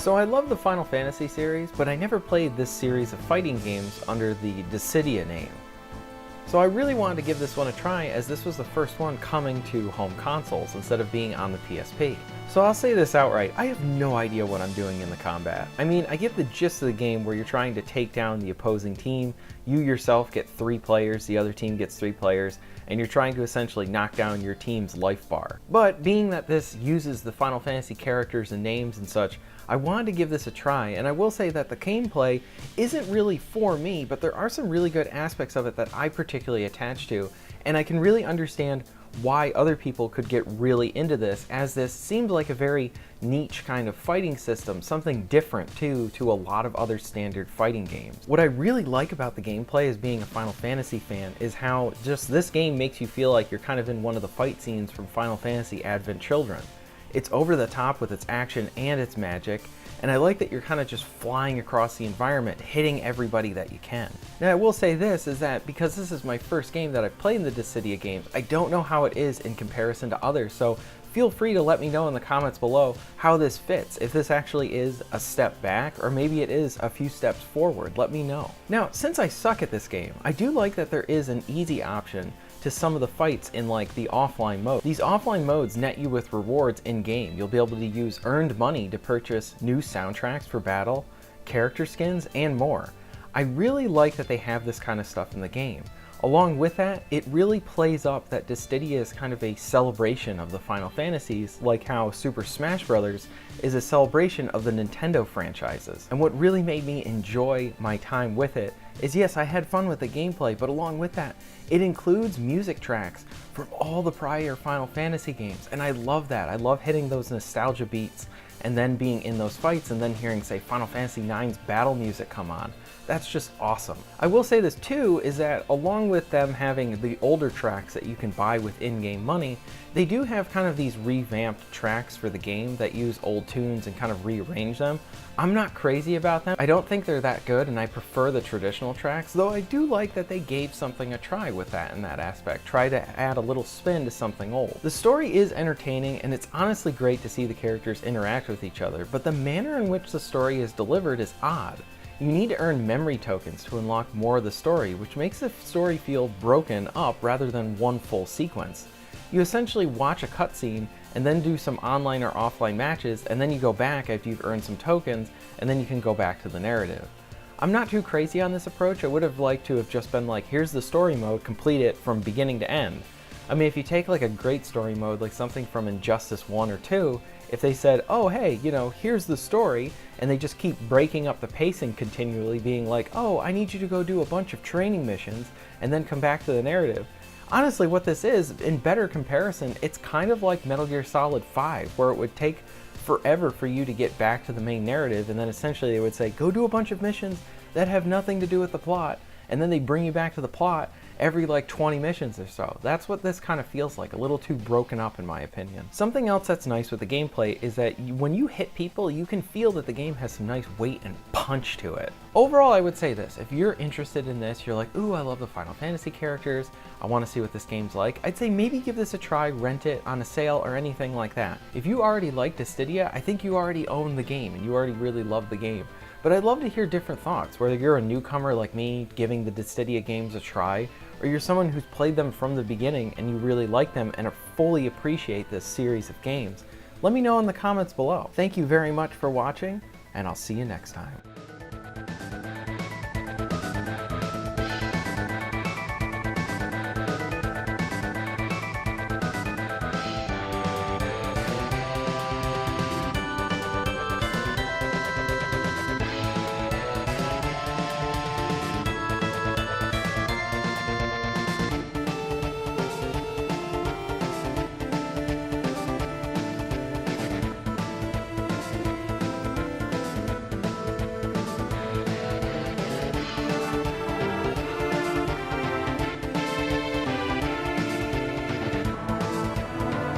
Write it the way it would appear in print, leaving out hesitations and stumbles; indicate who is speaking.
Speaker 1: So I love the Final Fantasy series, but I never played this series of fighting games under the Dissidia name. So I really wanted to give this one a try, as this was the first one coming to home consoles instead of being on the PSP. So I'll say this outright, I have no idea what I'm doing in the combat. I mean, I get the gist of the game where you're trying to take down the opposing team, you yourself get 3 players, the other team gets 3 players, and you're trying to essentially knock down your team's life bar. But being that this uses the Final Fantasy characters and names and such, I wanted to give this a try, and I will say that the gameplay isn't really for me, but there are some really good aspects of it that I particularly attach to, and I can really understand why other people could get really into this, as this seems like a very niche kind of fighting system, something different to a lot of other standard fighting games. What I really like about the gameplay as being a Final Fantasy fan is how just this game makes you feel like you're kind of in one of the fight scenes from Final Fantasy Advent Children. It's over the top with its action and its magic, and I like that you're kind of just flying across the environment, hitting everybody that you can. Now I will say this, is that because this is my first game that I've played in the Dissidia games, I don't know how it is in comparison to others, so feel free to let me know in the comments below how this fits, if this actually is a step back, or maybe it is a few steps forward, let me know. Now, since I suck at this game, I do like that there is an easy option to some of the fights in like the offline mode. These offline modes net you with rewards in-game. You'll be able to use earned money to purchase new soundtracks for battle, character skins, and more. I really like that they have this kind of stuff in the game. Along with that, it really plays up that Dissidia is kind of a celebration of the Final Fantasies, like how Super Smash Bros. Is a celebration of the Nintendo franchises. And what really made me enjoy my time with it is, yes, I had fun with the gameplay, but along with that, it includes music tracks from all the prior Final Fantasy games, and I love that. I love hitting those nostalgia beats and then being in those fights and then hearing, say, Final Fantasy IX's battle music come on. That's just awesome. I will say this too, is that along with them having the older tracks that you can buy with in-game money, they do have kind of these revamped tracks for the game that use old tunes and kind of rearrange them. I'm not crazy about them. I don't think they're that good, and I prefer the traditional tracks, though I do like that they gave something a try with that in that aspect. Try to add a little spin to something old. The story is entertaining, and it's honestly great to see the characters interact with each other, but the manner in which the story is delivered is odd. You need to earn memory tokens to unlock more of the story, which makes the story feel broken up rather than one full sequence. You essentially watch a cutscene and then do some online or offline matches, and then you go back after you've earned some tokens, and then you can go back to the narrative. I'm not too crazy on this approach. I would have liked to have just been like, here's the story mode, complete it from beginning to end. I mean, if you take like a great story mode, like something from Injustice 1 or 2, if they said, oh hey, you know, here's the story, and they just keep breaking up the pacing continually, being like, oh, I need you to go do a bunch of training missions, and then come back to the narrative. Honestly, what this is, in better comparison, it's kind of like Metal Gear Solid 5, where it would take forever for you to get back to the main narrative, and then essentially they would say, go do a bunch of missions that have nothing to do with the plot, and then they bring you back to the plot every like 20 missions or so. That's what this kind of feels like, a little too broken up in my opinion. Something else that's nice with the gameplay is that when you hit people, you can feel that the game has some nice weight and punch to it. Overall, I would say this, if you're interested in this, you're like, ooh, I love the Final Fantasy characters, I want to see what this game's like, I'd say maybe give this a try, rent it on a sale or anything like that. If you already like Dissidia, I think you already own the game and you already really love the game. But I'd love to hear different thoughts, whether you're a newcomer like me giving the Dissidia games a try, or you're someone who's played them from the beginning and you really like them and fully appreciate this series of games. Let me know in the comments below. Thank you very much for watching, and I'll see you next time.